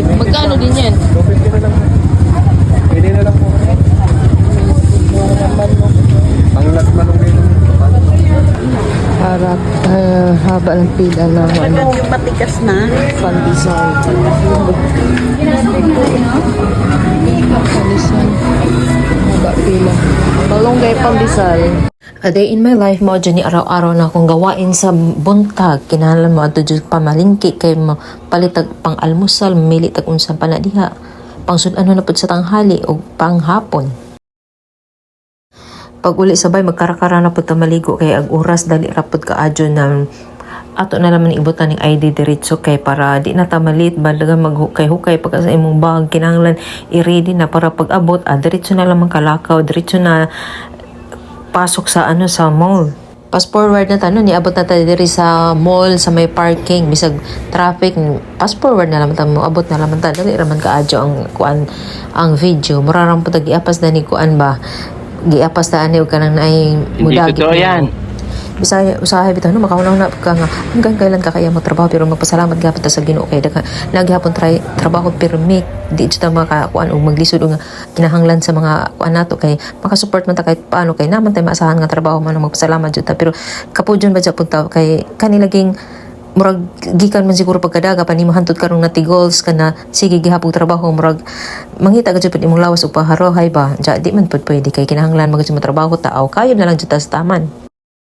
Magkano din yan? 250 na lang. Pili na lang po. Panglat manong din. Harap, haba ng pila ng ano, Yung matigas na. pandesal. Pandesal. Haba pila. Malunggay pandesal. A day in my life mo dyan ni araw-araw na akong gawain sa buntag. Kinahanglan mo ato dyan pamalingki kay palitag pang almusal, mili tag unsang panadiha. Pangsun-ano na pud sa tanghali o panghapon. Pag uli sabay magkarakara na pud ta maligo kay ag oras dali ra pud kaadyo na ato na naman ibutan ng ID diretso kay para di na ta malit balaga maghukay-hukay pagka sa imong bag kinahanglan i-ready na para pag abot diretso na lamang kalakaw diretso na pasok sa ano sa mall. Fast forward na tanon niabot na tayo diri sa mall sa may parking bisag traffic fast forward na lamang ta mo abot na lamang ta dali raman kaadyo ang kuan ang video mura ra pud giapas na ni kuan ba giapas ta ani og kanang naay mudagi. Hindi totoo yan. Bisaya usahay bitaw no makaunaw na ka nga hanggang kailan ka kaya mo trabaho pero magpasalamat gyapon ta sa Ginoo kay daga naghapon try trabaho permit di jud ta makakuan og maglisod og kinahanglan sa mga kuan nato kay makasupport man ta kahit paano kay naman tay maasahan nga trabaho man magpasalamat jud ta pero kapudyon ba jud ta kay kanilaging murag gikan man siguro pagkadaga pa nimo hantud karong natigols kana sige gihapon trabaho murag mangita ka jud pud imong lawas og paharohay ba ja di man pud pwede kay kinahanglan magud mo trabaho ta aw kayo na lang jud ta sa taman.